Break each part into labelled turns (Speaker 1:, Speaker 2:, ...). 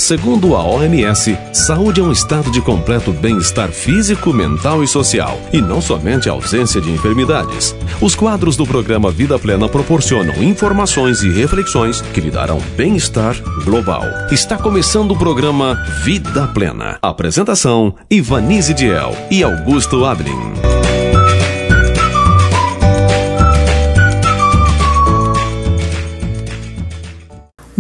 Speaker 1: Segundo a OMS, saúde é um estado de completo bem-estar físico, mental e social, e não somente a ausência de enfermidades. Os quadros do programa Vida Plena proporcionam informações e reflexões que lhe darão bem-estar global. Está começando o programa Vida Plena. Apresentação: Ivanise Diel e Augusto Ablin.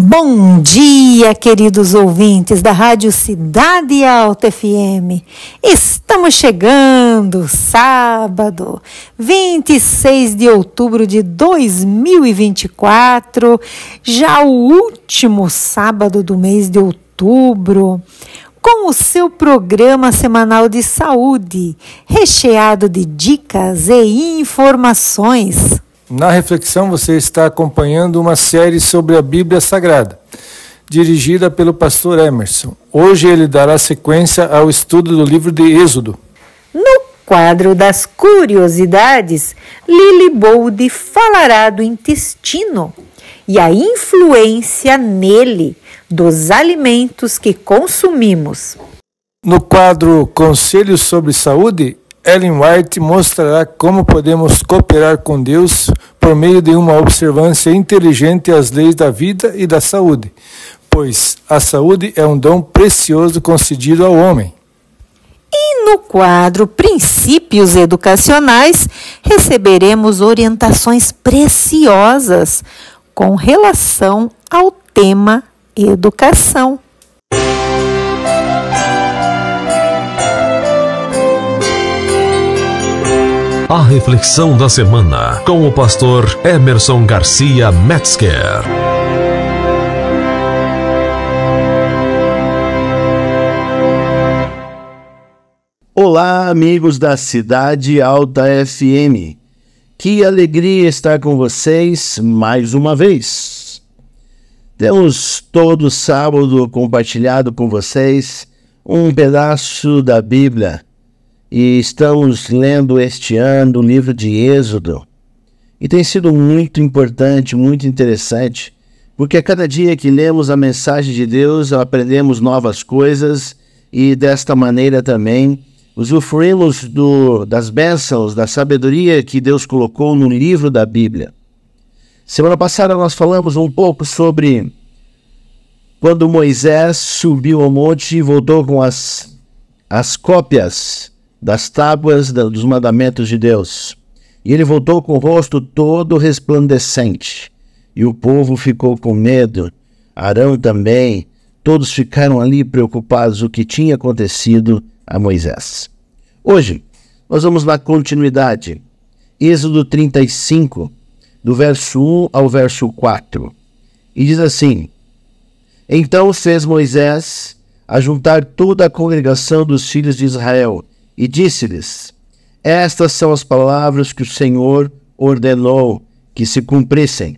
Speaker 2: Bom dia, queridos ouvintes da Rádio Cidade Alta FM. Estamos chegando, sábado, 26 de outubro de 2024, já o último sábado do mês de outubro, com o seu programa semanal de saúde, recheado de dicas e informações.
Speaker 3: Na reflexão, você está acompanhando uma série sobre a Bíblia Sagrada, dirigida pelo pastor Emerson. Hoje ele dará sequência ao estudo do livro de Êxodo.
Speaker 2: No quadro das curiosidades, Lili Bold falará do intestino e a influência nele dos alimentos que consumimos.
Speaker 3: No quadro Conselhos sobre Saúde, Ellen White mostrará como podemos cooperar com Deus por meio de uma observância inteligente às leis da vida e da saúde, pois a saúde é um dom precioso concedido ao homem.
Speaker 2: E no quadro Princípios Educacionais, receberemos orientações preciosas com relação ao tema educação.
Speaker 1: A reflexão da semana com o pastor Emerson Garcia Metzger.
Speaker 4: Olá, amigos da Cidade Alta FM. Que alegria estar com vocês mais uma vez. Temos todo sábado compartilhado com vocês um pedaço da Bíblia. E estamos lendo este ano o livro de Êxodo. E tem sido muito importante, muito interessante, porque a cada dia que lemos a mensagem de Deus, aprendemos novas coisas e desta maneira também usufruímos das bênçãos, da sabedoria que Deus colocou no livro da Bíblia. Semana passada nós falamos um pouco sobre quando Moisés subiu ao monte e voltou com as cópias das tábuas dos mandamentos de Deus. E ele voltou com o rosto todo resplandecente. E o povo ficou com medo. Arão também. Todos ficaram ali preocupados o que tinha acontecido a Moisés. Hoje, nós vamos na continuidade. Êxodo 35, do verso 1 ao verso 4. E diz assim: Então fez Moisés ajuntar toda a congregação dos filhos de Israel, e disse-lhes: Estas são as palavras que o Senhor ordenou que se cumprissem.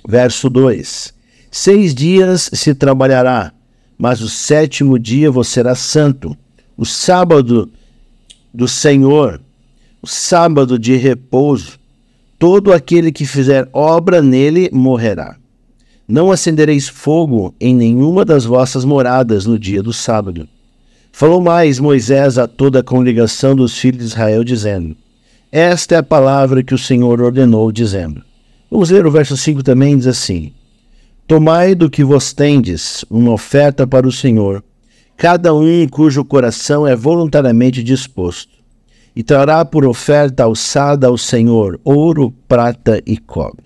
Speaker 4: Verso 2: 6 dias se trabalhará, mas o 7º dia vos será santo, o sábado do Senhor, o sábado de repouso. Todo aquele que fizer obra nele morrerá. Não acendereis fogo em nenhuma das vossas moradas no dia do sábado. Falou mais Moisés a toda a congregação dos filhos de Israel, dizendo: Esta é a palavra que o Senhor ordenou, dizendo. Vamos ler o verso 5 também, diz assim: Tomai do que vos tendes uma oferta para o Senhor, cada um cujo coração é voluntariamente disposto, e trará por oferta alçada ao Senhor ouro, prata e cobre.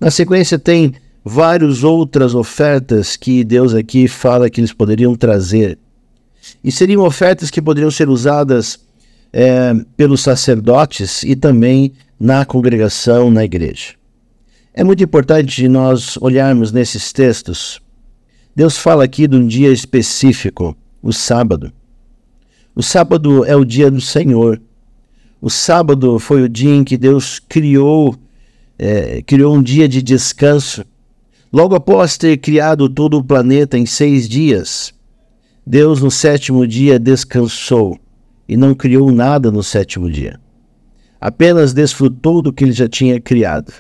Speaker 4: Na sequência tem várias outras ofertas que Deus aqui fala que eles poderiam trazer. E seriam ofertas que poderiam ser usadas pelos sacerdotes e também na congregação, na igreja. É muito importante nós olharmos nesses textos. Deus fala aqui de um dia específico, o sábado. O sábado é o dia do Senhor. O sábado foi o dia em que Deus criou um dia de descanso. Logo após ter criado todo o planeta em 6 dias, Deus no 7º dia descansou e não criou nada no 7º dia. Apenas desfrutou do que ele já tinha criado.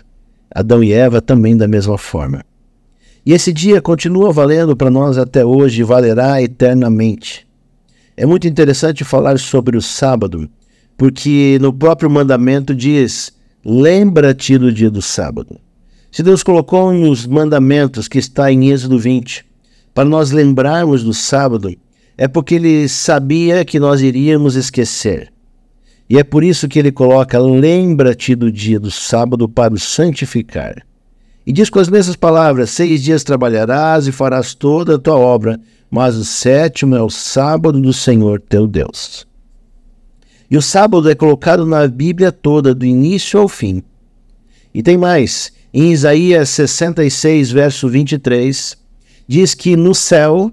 Speaker 4: Adão e Eva também da mesma forma. E esse dia continua valendo para nós até hoje e valerá eternamente. É muito interessante falar sobre o sábado, porque no próprio mandamento diz: lembra-te do dia do sábado. Se Deus colocou nos mandamentos que está em Êxodo 20, para nós lembrarmos do sábado, é porque Ele sabia que nós iríamos esquecer. E é por isso que Ele coloca: lembra-te do dia do sábado para o santificar. E diz com as mesmas palavras: 6 dias trabalharás e farás toda a tua obra, mas o 7º é o sábado do Senhor teu Deus. E o sábado é colocado na Bíblia toda, do início ao fim. E tem mais, em Isaías 66, verso 23, diz que no céu,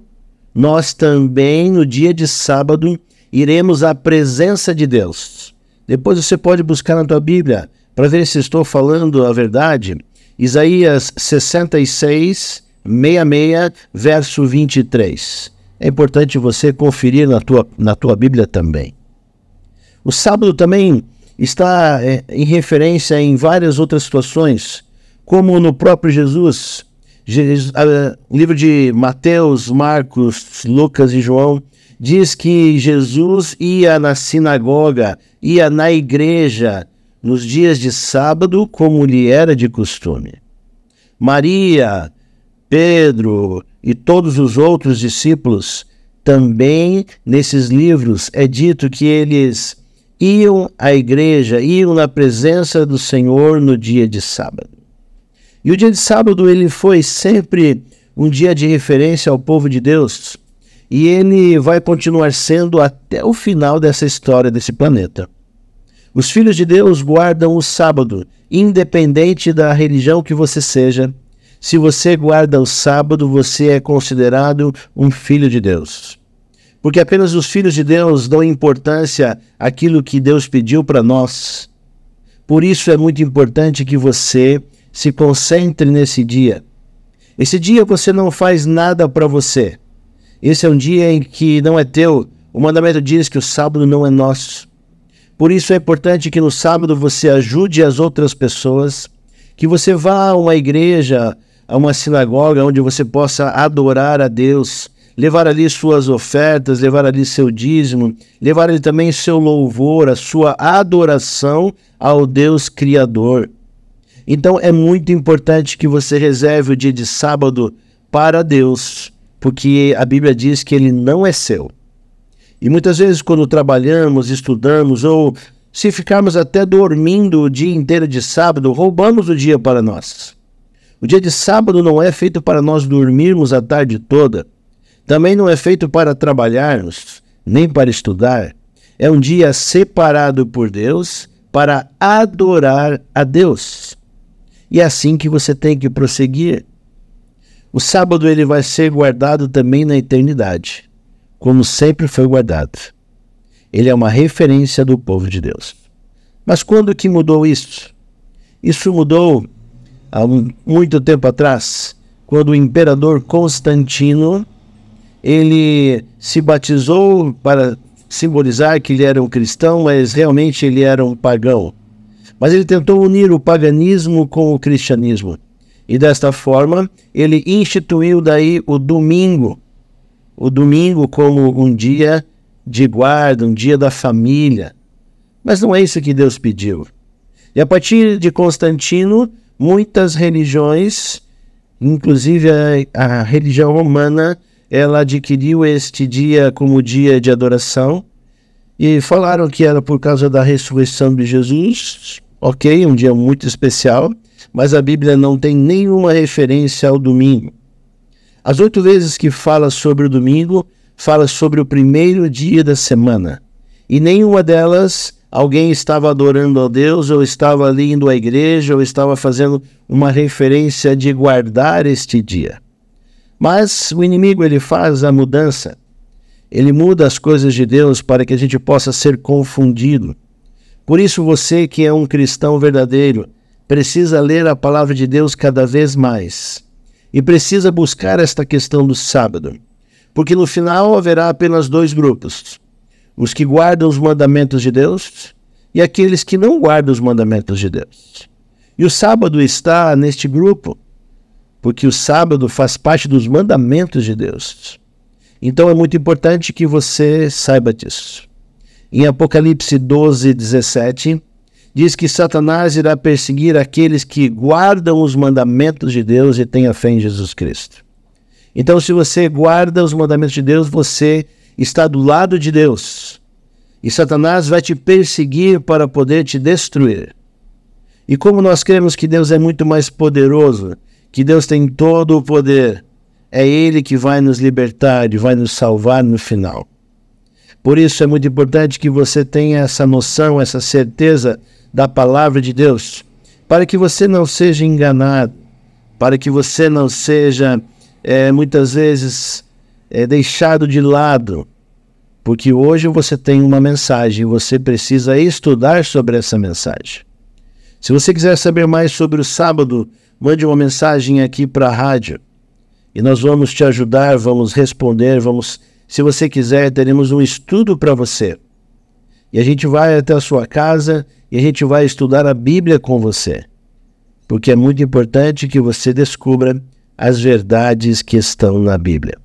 Speaker 4: nós também, no dia de sábado, iremos à presença de Deus. Depois você pode buscar na tua Bíblia, para ver se estou falando a verdade. Isaías 66, 66, verso 23. É importante você conferir na tua Bíblia também. O sábado também está em referência em várias outras situações, como no próprio Jesus. O livro de Mateus, Marcos, Lucas e João diz que Jesus ia na sinagoga, ia na igreja nos dias de sábado, como lhe era de costume. Maria, Pedro e todos os outros discípulos, também nesses livros é dito que eles iam à igreja, iam na presença do Senhor no dia de sábado. E o dia de sábado ele foi sempre um dia de referência ao povo de Deus, e ele vai continuar sendo até o final dessa história desse planeta. Os filhos de Deus guardam o sábado, independente da religião que você seja. Se você guarda o sábado, você é considerado um filho de Deus. Porque apenas os filhos de Deus dão importância àquilo que Deus pediu para nós. Por isso é muito importante que você se concentre nesse dia. Esse dia você não faz nada para você. Esse é um dia em que não é teu. O mandamento diz que o sábado não é nosso. Por isso é importante que no sábado você ajude as outras pessoas, que você vá a uma igreja, a uma sinagoga, onde você possa adorar a Deus, levar ali suas ofertas, levar ali seu dízimo, levar ali também seu louvor, a sua adoração ao Deus Criador. Então é muito importante que você reserve o dia de sábado para Deus, porque a Bíblia diz que ele não é seu. E muitas vezes quando trabalhamos, estudamos, ou se ficarmos até dormindo o dia inteiro de sábado, roubamos o dia para nós. O dia de sábado não é feito para nós dormirmos a tarde toda. Também não é feito para trabalharmos, nem para estudar. É um dia separado por Deus para adorar a Deus. E é assim que você tem que prosseguir. O sábado ele vai ser guardado também na eternidade, como sempre foi guardado. Ele é uma referência do povo de Deus. Mas quando que mudou isso? Isso mudou há muito tempo atrás, quando o imperador Constantino ele se batizou para simbolizar que ele era um cristão, mas realmente ele era um pagão. Mas ele tentou unir o paganismo com o cristianismo. E desta forma, ele instituiu daí o domingo como um dia de guarda, um dia da família. Mas não é isso que Deus pediu. E a partir de Constantino, muitas religiões, inclusive a religião romana, ela adquiriu este dia como dia de adoração e falaram que era por causa da ressurreição de Jesus. Ok, um dia muito especial, mas a Bíblia não tem nenhuma referência ao domingo. As 8 vezes que fala sobre o domingo, fala sobre o primeiro dia da semana. E nenhuma delas alguém estava adorando a Deus, ou estava ali indo à igreja, ou estava fazendo uma referência de guardar este dia. Mas o inimigo ele faz a mudança. Ele muda as coisas de Deus para que a gente possa ser confundido. Por isso você que é um cristão verdadeiro, precisa ler a palavra de Deus cada vez mais. E precisa buscar esta questão do sábado. Porque no final haverá apenas 2 grupos. Os que guardam os mandamentos de Deus e aqueles que não guardam os mandamentos de Deus. E o sábado está neste grupo. porque o sábado faz parte dos mandamentos de Deus. Então é muito importante que você saiba disso. Em Apocalipse 12, 17, diz que Satanás irá perseguir aqueles que guardam os mandamentos de Deus e têm a fé em Jesus Cristo. Então, se você guarda os mandamentos de Deus, você está do lado de Deus. E Satanás vai te perseguir para poder te destruir. E como nós cremos que Deus é muito mais poderoso, que Deus tem todo o poder, é Ele que vai nos libertar e vai nos salvar no final. Por isso é muito importante que você tenha essa noção, essa certeza da palavra de Deus, para que você não seja enganado, para que você não seja, muitas vezes, deixado de lado, porque hoje você tem uma mensagem e você precisa estudar sobre essa mensagem. Se você quiser saber mais sobre o sábado, mande uma mensagem aqui para a rádio e nós vamos te ajudar, vamos responder, se você quiser, teremos um estudo para você. E a gente vai até a sua casa e a gente vai estudar a Bíblia com você, porque é muito importante que você descubra as verdades que estão na Bíblia.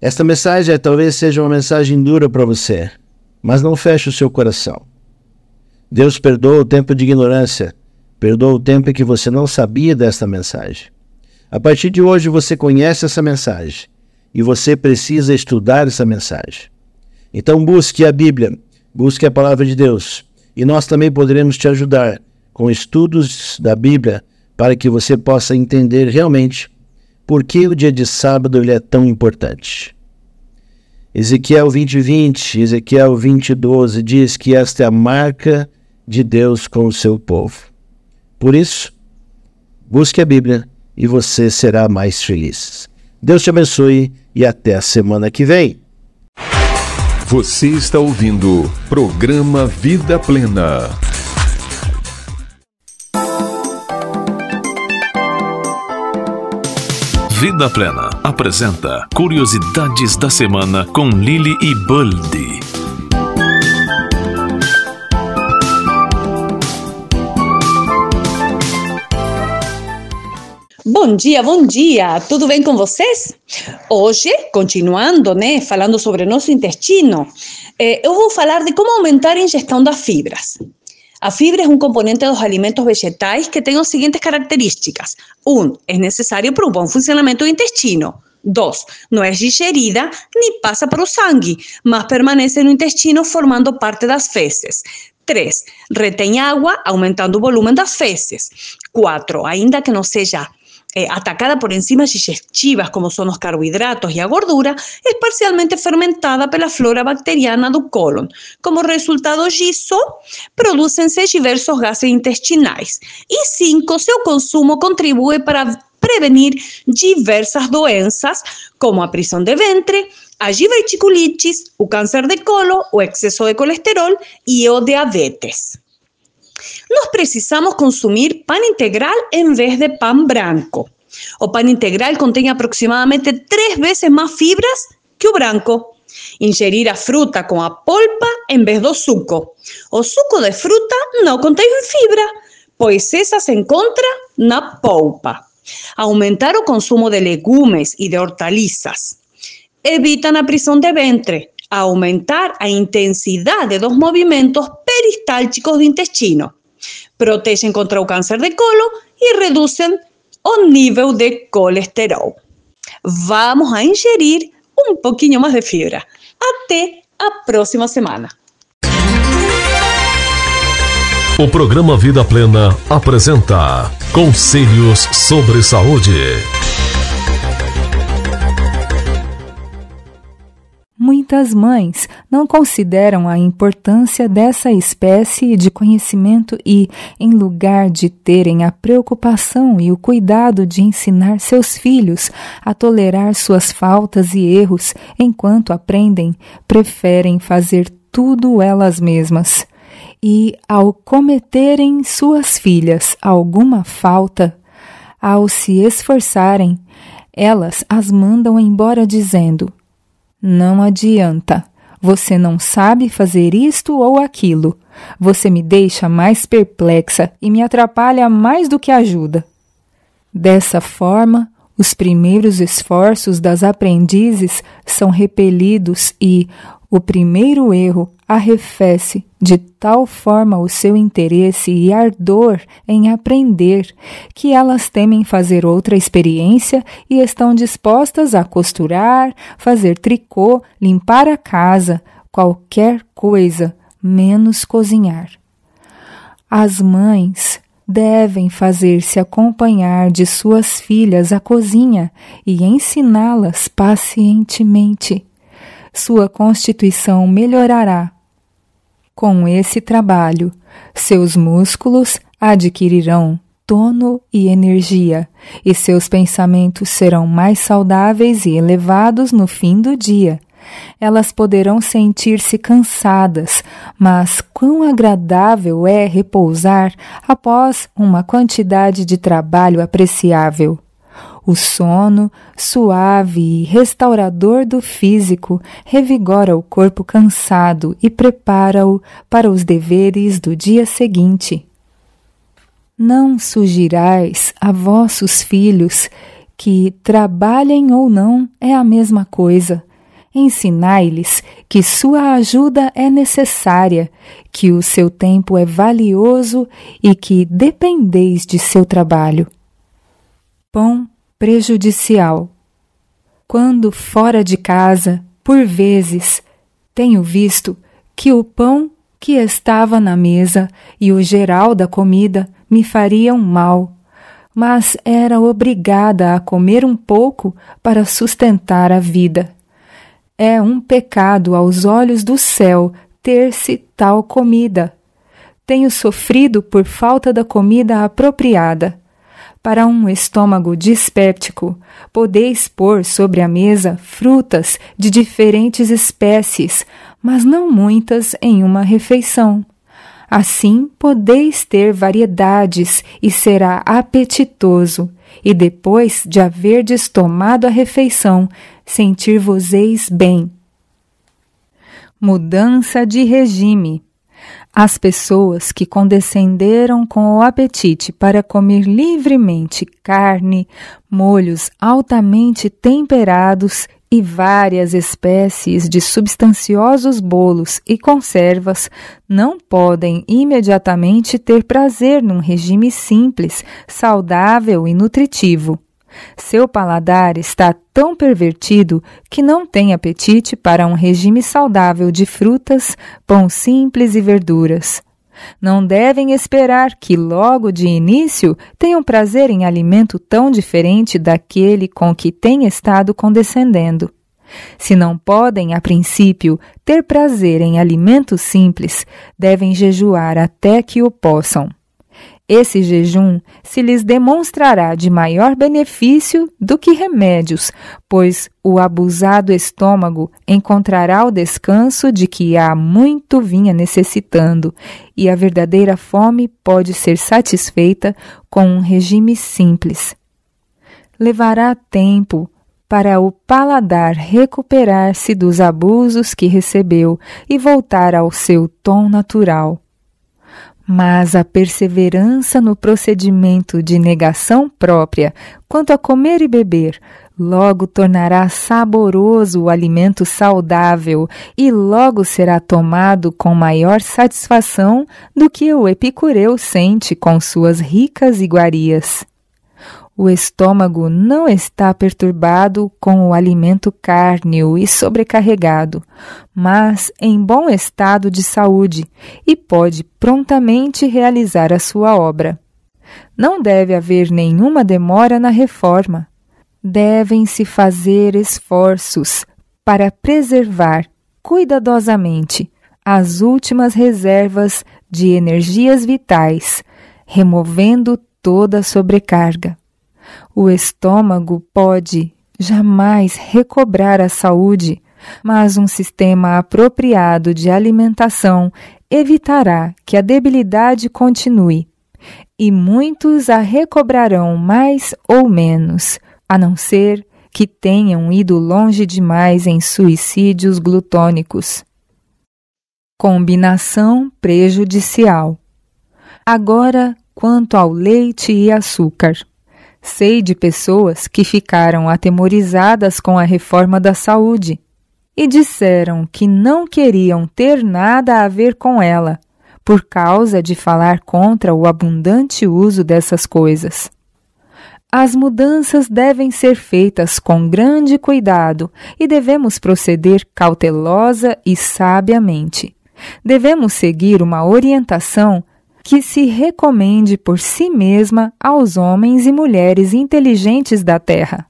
Speaker 4: Esta mensagem talvez seja uma mensagem dura para você, mas não feche o seu coração. Deus perdoa o tempo de ignorância, perdoa o tempo em que você não sabia desta mensagem. A partir de hoje você conhece essa mensagem e você precisa estudar essa mensagem. Então busque a Bíblia, busque a palavra de Deus e nós também poderemos te ajudar com estudos da Bíblia para que você possa entender realmente por que o dia de sábado ele é tão importante. Ezequiel 20:20, Ezequiel 20:12 diz que esta é a marca de Deus com o seu povo. Por isso, busque a Bíblia e você será mais feliz. Deus te abençoe e até a semana que vem.
Speaker 1: Você está ouvindo Programa Vida Plena. Vida Plena apresenta Curiosidades da Semana com Lili e Buldi.
Speaker 5: Bom dia, tudo bem com vocês? Hoje, continuando, falando sobre nosso intestino, eu vou falar de como aumentar a ingestão das fibras. A fibra é um componente dos alimentos vegetais que tem as seguintes características. 1. É necessário para um bom funcionamento do intestino. 2. Não é digerida nem passa para o sangue, mas permanece no intestino formando parte das fezes. 3. Retém água, aumentando o volume das fezes. 4. Ainda que não seja atacada por enzimas digestivas, como são os carboidratos e a gordura, é parcialmente fermentada pela flora bacteriana do cólon. Como resultado disso, produzem-se diversos gases intestinais. E 5, seu consumo contribui para prevenir diversas doenças, como a prisão de ventre, a diverticulites, o câncer de colo, o excesso de colesterol e o diabetes. Nós precisamos consumir pão integral em vez de pão branco. O pão integral contém aproximadamente 3 vezes mais fibras que o branco. Ingerir a fruta com a polpa em vez do suco. O suco de fruta não contém fibra, pois essa se encontra na polpa. Aumentar o consumo de legumes e de hortaliças. Evitam a prisão de ventre. Aumentar a intensidade dos movimentos peristálticos do intestino. Protegem contra o câncer de colo e reduzem o nível de colesterol. Vamos a ingerir um pouquinho mais de fibra. Até a próxima semana.
Speaker 1: O programa Vida Plena apresenta Conselhos sobre Saúde.
Speaker 6: Muitas mães não consideram a importância dessa espécie de conhecimento e, em lugar de terem a preocupação e o cuidado de ensinar seus filhos a tolerar suas faltas e erros enquanto aprendem, preferem fazer tudo elas mesmas. E, ao cometerem suas filhas alguma falta, ao se esforçarem, elas as mandam embora dizendo: não adianta, você não sabe fazer isto ou aquilo, você me deixa mais perplexa e me atrapalha mais do que ajuda. Dessa forma, os primeiros esforços das aprendizes são repelidos e o primeiro erro arrefece de tal forma o seu interesse e ardor em aprender que elas temem fazer outra experiência e estão dispostas a costurar, fazer tricô, limpar a casa, qualquer coisa, menos cozinhar. As mães devem fazer-se acompanhar de suas filhas à cozinha e ensiná-las pacientemente. Sua constituição melhorará. Com esse trabalho, seus músculos adquirirão tono e energia, e seus pensamentos serão mais saudáveis e elevados no fim do dia. Elas poderão sentir-se cansadas, mas quão agradável é repousar após uma quantidade de trabalho apreciável. O sono, suave e restaurador do físico, revigora o corpo cansado e prepara-o para os deveres do dia seguinte. Não sugirais a vossos filhos que trabalhem ou não é a mesma coisa. Ensinai-lhes que sua ajuda é necessária, que o seu tempo é valioso e que dependeis de seu trabalho. Pão prejudicial. Quando fora de casa, por vezes, tenho visto que o pão que estava na mesa e o geral da comida me fariam mal, mas era obrigada a comer um pouco para sustentar a vida. É um pecado aos olhos do céu ter-se tal comida. Tenho sofrido por falta da comida apropriada. Para um estômago dispéptico, podeis pôr sobre a mesa frutas de diferentes espécies, mas não muitas em uma refeição. Assim podeis ter variedades e será apetitoso, e depois de haverdes tomado a refeição, sentir-vos-eis bem. Mudança de regime. As pessoas que condescenderam com o apetite para comer livremente carne, molhos altamente temperados e várias espécies de substanciosos bolos e conservas não podem imediatamente ter prazer num regime simples, saudável e nutritivo. Seu paladar está tão pervertido que não tem apetite para um regime saudável de frutas, pão simples e verduras. Não devem esperar que logo de início tenham prazer em alimento tão diferente daquele com que têm estado condescendendo. Se não podem, a princípio, ter prazer em alimentos simples, devem jejuar até que o possam. Esse jejum se lhes demonstrará de maior benefício do que remédios, pois o abusado estômago encontrará o descanso de que há muito vinha necessitando, e a verdadeira fome pode ser satisfeita com um regime simples. Levará tempo para o paladar recuperar-se dos abusos que recebeu e voltar ao seu tom natural. Mas a perseverança no procedimento de negação própria quanto a comer e beber logo tornará saboroso o alimento saudável e logo será tomado com maior satisfação do que o epicureu sente com suas ricas iguarias. O estômago não está perturbado com o alimento cárneo e sobrecarregado, mas em bom estado de saúde e pode prontamente realizar a sua obra. Não deve haver nenhuma demora na reforma. Devem-se fazer esforços para preservar cuidadosamente as últimas reservas de energias vitais, removendo toda a sobrecarga. O estômago pode jamais recobrar a saúde, mas um sistema apropriado de alimentação evitará que a debilidade continue, e muitos a recobrarão mais ou menos, a não ser que tenham ido longe demais em suicídios glutônicos. Combinação prejudicial. Agora, quanto ao leite e açúcar. Sei de pessoas que ficaram atemorizadas com a reforma da saúde e disseram que não queriam ter nada a ver com ela, por causa de falar contra o abundante uso dessas coisas. As mudanças devem ser feitas com grande cuidado e devemos proceder cautelosa e sabiamente. Devemos seguir uma orientação que se recomende por si mesma aos homens e mulheres inteligentes da terra.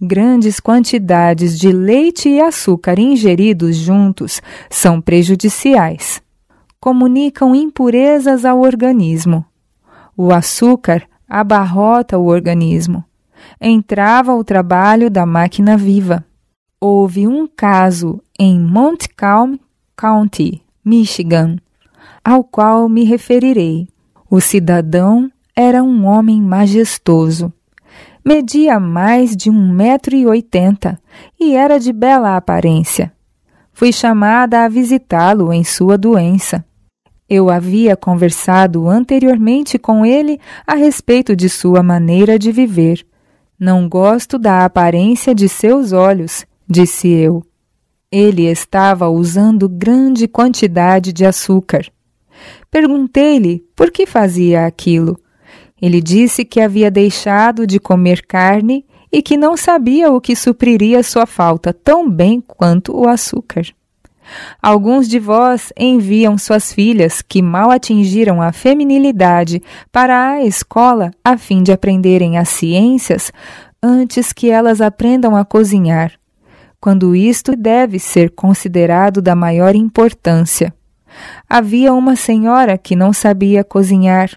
Speaker 6: Grandes quantidades de leite e açúcar ingeridos juntos são prejudiciais. Comunicam impurezas ao organismo. O açúcar abarrota o organismo. Entrava o trabalho da máquina viva. Houve um caso em Montcalm County, Michigan, ao qual me referirei. O cidadão era um homem majestoso. Media mais de 1,80 m e era de bela aparência. Fui chamada a visitá-lo em sua doença. Eu havia conversado anteriormente com ele a respeito de sua maneira de viver. Não gosto da aparência de seus olhos, disse eu. Ele estava usando grande quantidade de açúcar. Perguntei-lhe por que fazia aquilo. Ele disse que havia deixado de comer carne e que não sabia o que supriria sua falta tão bem quanto o açúcar. Alguns de vós enviam suas filhas que mal atingiram a feminilidade para a escola a fim de aprenderem as ciências antes que elas aprendam a cozinhar, quando isto deve ser considerado da maior importância. Havia uma senhora que não sabia cozinhar.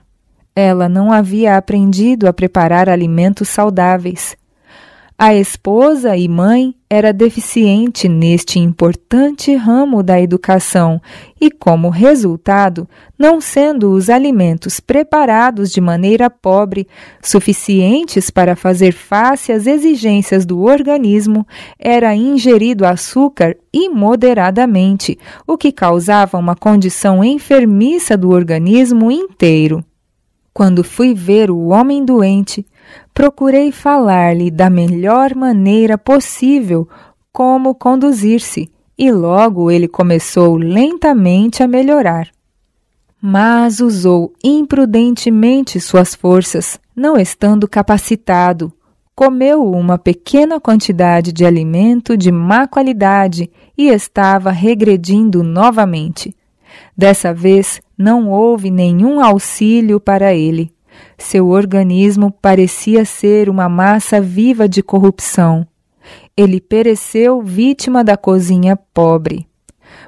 Speaker 6: Ela não havia aprendido a preparar alimentos saudáveis. A esposa e mãe era deficiente neste importante ramo da educação e, como resultado, não sendo os alimentos preparados de maneira pobre, suficientes para fazer face às exigências do organismo, era ingerido açúcar imoderadamente, o que causava uma condição enfermiça do organismo inteiro. Quando fui ver o homem doente, procurei falar-lhe da melhor maneira possível como conduzir-se, e logo ele começou lentamente a melhorar. Mas usou imprudentemente suas forças, não estando capacitado. Comeu uma pequena quantidade de alimento de má qualidade e estava regredindo novamente. Dessa vez, não houve nenhum auxílio para ele. Seu organismo parecia ser uma massa viva de corrupção. Ele pereceu vítima da cozinha pobre.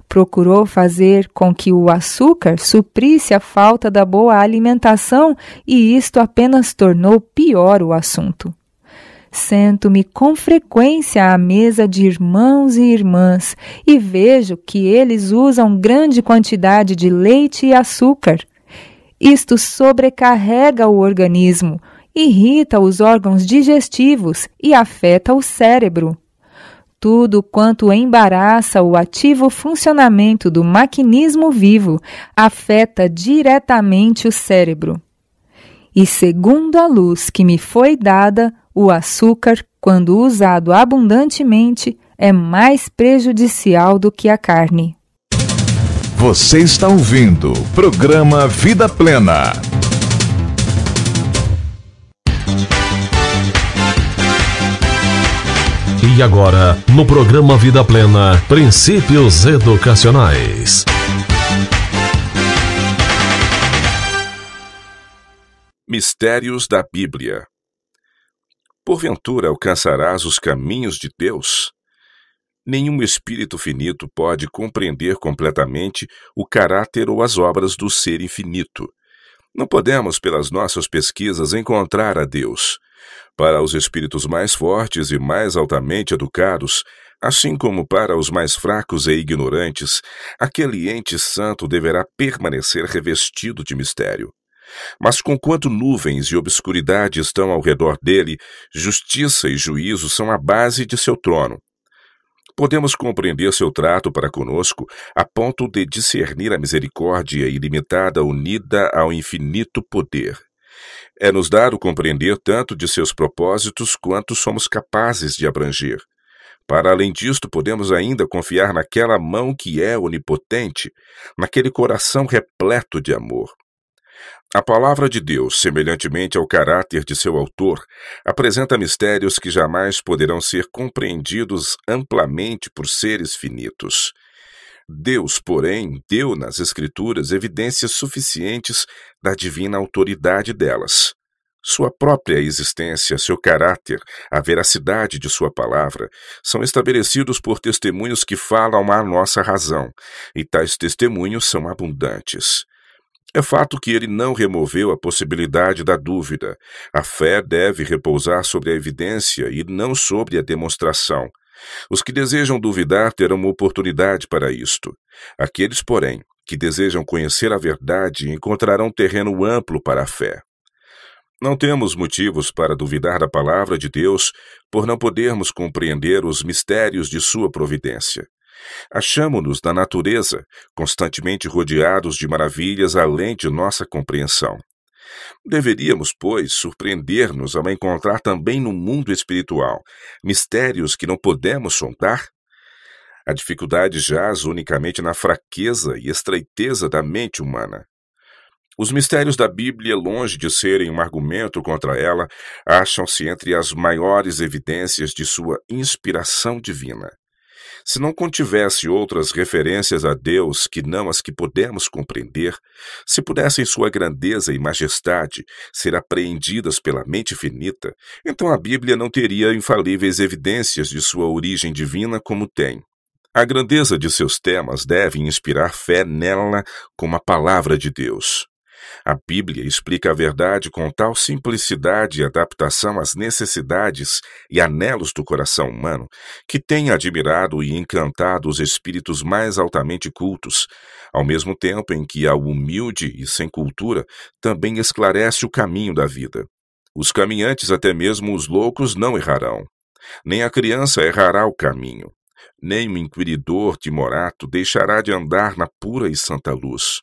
Speaker 6: Procurou fazer com que o açúcar suprisse a falta da boa alimentação e isto apenas tornou pior o assunto. Sento-me com frequência à mesa de irmãos e irmãs e vejo que eles usam grande quantidade de leite e açúcar. Isto sobrecarrega o organismo, irrita os órgãos digestivos e afeta o cérebro. Tudo quanto embaraça o ativo funcionamento do maquinismo vivo afeta diretamente o cérebro. E segundo a luz que me foi dada, o açúcar, quando usado abundantemente, é mais prejudicial do que a carne.
Speaker 7: Você está ouvindo o programa Vida Plena.
Speaker 1: E agora, no programa Vida Plena, Princípios Educacionais.
Speaker 8: Mistérios da Bíblia. Porventura alcançarás os caminhos de Deus? Nenhum espírito finito pode compreender completamente o caráter ou as obras do ser infinito. Não podemos, pelas nossas pesquisas, encontrar a Deus. Para os espíritos mais fortes e mais altamente educados, assim como para os mais fracos e ignorantes, aquele ente santo deverá permanecer revestido de mistério. Mas conquanto nuvens e obscuridade estão ao redor dele, justiça e juízo são a base de seu trono. Podemos compreender seu trato para conosco a ponto de discernir a misericórdia ilimitada unida ao infinito poder. É nos dado compreender tanto de seus propósitos quanto somos capazes de abranger. Para além disto, podemos ainda confiar naquela mão que é onipotente, naquele coração repleto de amor. A palavra de Deus, semelhantemente ao caráter de seu autor, apresenta mistérios que jamais poderão ser compreendidos amplamente por seres finitos. Deus, porém, deu nas Escrituras evidências suficientes da divina autoridade delas. Sua própria existência, seu caráter, a veracidade de sua palavra, são estabelecidos por testemunhos que falam à nossa razão, e tais testemunhos são abundantes. É fato que ele não removeu a possibilidade da dúvida. A fé deve repousar sobre a evidência e não sobre a demonstração. Os que desejam duvidar terão uma oportunidade para isto. Aqueles, porém, que desejam conhecer a verdade encontrarão terreno amplo para a fé. Não temos motivos para duvidar da palavra de Deus por não podermos compreender os mistérios de sua providência. Achamo-nos na natureza, constantemente rodeados de maravilhas além de nossa compreensão. Deveríamos, pois, surpreender-nos ao encontrar também no mundo espiritual mistérios que não podemos sondar? A dificuldade jaz unicamente na fraqueza e estreiteza da mente humana. Os mistérios da Bíblia, longe de serem um argumento contra ela, acham-se entre as maiores evidências de sua inspiração divina. Se não contivesse outras referências a Deus que não as que podemos compreender, se pudessem sua grandeza e majestade ser apreendidas pela mente finita, então a Bíblia não teria infalíveis evidências de sua origem divina como tem. A grandeza de seus temas deve inspirar fé nela como a palavra de Deus. A Bíblia explica a verdade com tal simplicidade e adaptação às necessidades e anelos do coração humano, que tem admirado e encantado os espíritos mais altamente cultos, ao mesmo tempo em que ao humilde e sem cultura também esclarece o caminho da vida. Os caminhantes, até mesmo os loucos, não errarão. Nem a criança errará o caminho. Nem o inquiridor timorato deixará de andar na pura e santa luz.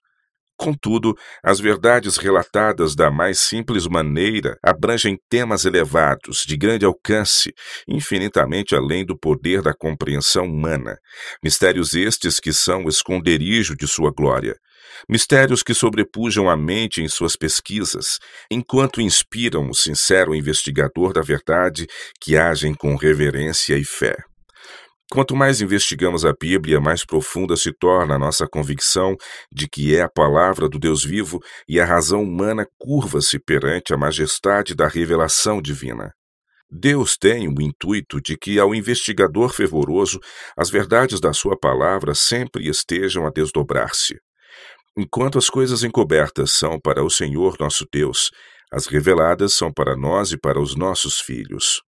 Speaker 8: Contudo, as verdades relatadas da mais simples maneira abrangem temas elevados, de grande alcance, infinitamente além do poder da compreensão humana. Mistérios estes que são o esconderijo de sua glória. Mistérios que sobrepujam a mente em suas pesquisas, enquanto inspiram o sincero investigador da verdade que agem com reverência e fé. Quanto mais investigamos a Bíblia, mais profunda se torna a nossa convicção de que é a palavra do Deus vivo e a razão humana curva-se perante a majestade da revelação divina. Deus tem o intuito de que, ao investigador fervoroso, as verdades da sua palavra sempre estejam a desdobrar-se. Enquanto as coisas encobertas são para o Senhor nosso Deus, as reveladas são para nós e para os nossos filhos.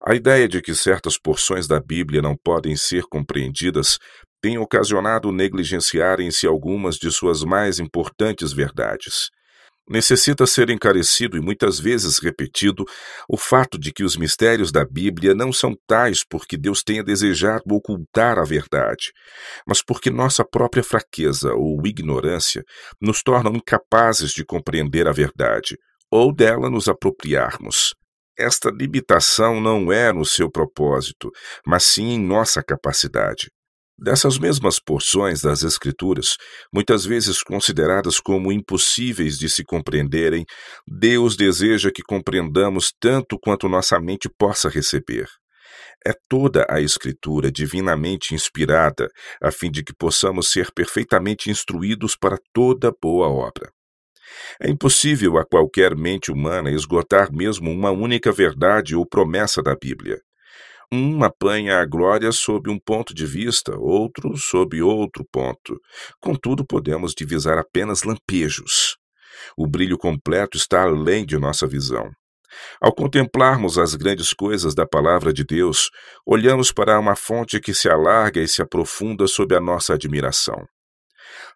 Speaker 8: A ideia de que certas porções da Bíblia não podem ser compreendidas tem ocasionado negligenciarem-se algumas de suas mais importantes verdades. Necessita ser encarecido e muitas vezes repetido o fato de que os mistérios da Bíblia não são tais porque Deus tenha desejado ocultar a verdade, mas porque nossa própria fraqueza ou ignorância nos tornam incapazes de compreender a verdade, ou dela nos apropriarmos. Esta limitação não é no seu propósito, mas sim em nossa capacidade. Dessas mesmas porções das Escrituras, muitas vezes consideradas como impossíveis de se compreenderem, Deus deseja que compreendamos tanto quanto nossa mente possa receber. É toda a Escritura divinamente inspirada, a fim de que possamos ser perfeitamente instruídos para toda boa obra. É impossível a qualquer mente humana esgotar mesmo uma única verdade ou promessa da Bíblia. Um apanha a glória sob um ponto de vista, outro sob outro ponto. Contudo, podemos divisar apenas lampejos. O brilho completo está além de nossa visão. Ao contemplarmos as grandes coisas da palavra de Deus, olhamos para uma fonte que se alarga e se aprofunda sob a nossa admiração.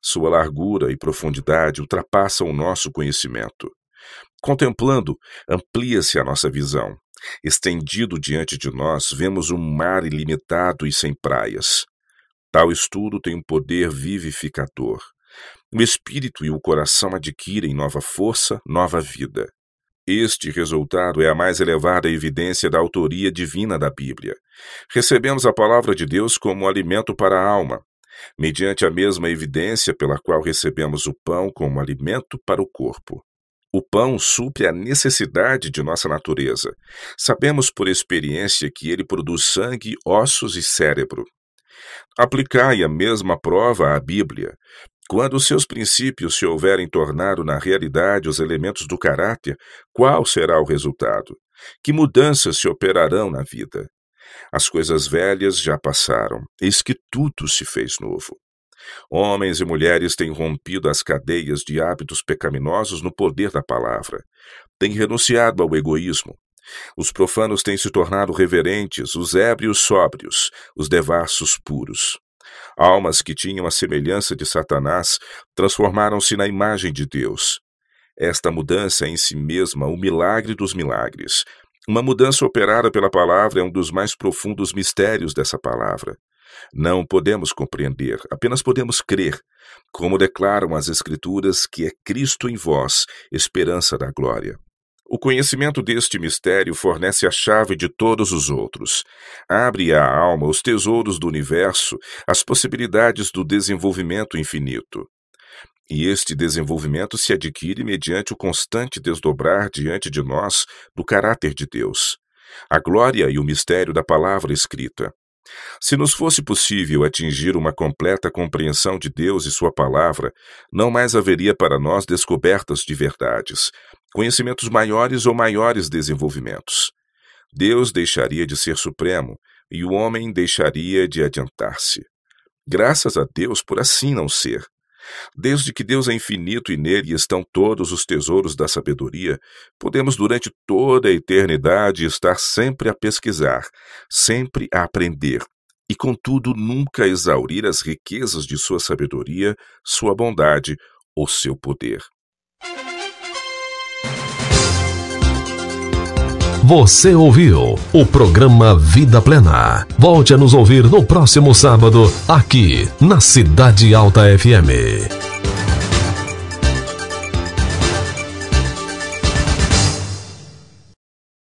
Speaker 8: Sua largura e profundidade ultrapassam o nosso conhecimento. Contemplando, amplia-se a nossa visão. Estendido diante de nós, vemos um mar ilimitado e sem praias. Tal estudo tem um poder vivificador. O espírito e o coração adquirem nova força, nova vida. Este resultado é a mais elevada evidência da autoria divina da Bíblia. Recebemos a palavra de Deus como alimento para a alma, mediante a mesma evidência pela qual recebemos o pão como alimento para o corpo. O pão supre a necessidade de nossa natureza. Sabemos por experiência que ele produz sangue, ossos e cérebro. Aplicai a mesma prova à Bíblia. Quando os seus princípios se houverem tornado na realidade os elementos do caráter, qual será o resultado? Que mudanças se operarão na vida? As coisas velhas já passaram, eis que tudo se fez novo. Homens e mulheres têm rompido as cadeias de hábitos pecaminosos no poder da palavra. Têm renunciado ao egoísmo. Os profanos têm se tornado reverentes, os ébrios sóbrios, os devassos puros. Almas que tinham a semelhança de Satanás transformaram-se na imagem de Deus. Esta mudança é em si mesma o milagre dos milagres. Uma mudança operada pela palavra é um dos mais profundos mistérios dessa palavra. Não podemos compreender, apenas podemos crer, como declaram as Escrituras, que é Cristo em vós, esperança da glória. O conhecimento deste mistério fornece a chave de todos os outros. Abre à alma os tesouros do universo, as possibilidades do desenvolvimento infinito. E este desenvolvimento se adquire mediante o constante desdobrar diante de nós do caráter de Deus, a glória e o mistério da palavra escrita. Se nos fosse possível atingir uma completa compreensão de Deus e sua palavra, não mais haveria para nós descobertas de verdades, conhecimentos maiores ou maiores desenvolvimentos. Deus deixaria de ser supremo e o homem deixaria de adiantar-se. Graças a Deus por assim não ser. Desde que Deus é infinito e nele estão todos os tesouros da sabedoria, podemos durante toda a eternidade estar sempre a pesquisar, sempre a aprender, e contudo nunca exaurir as riquezas de sua sabedoria, sua bondade ou seu poder.
Speaker 1: Você ouviu o programa Vida Plena. Volte a nos ouvir no próximo sábado, aqui na Cidade Alta FM.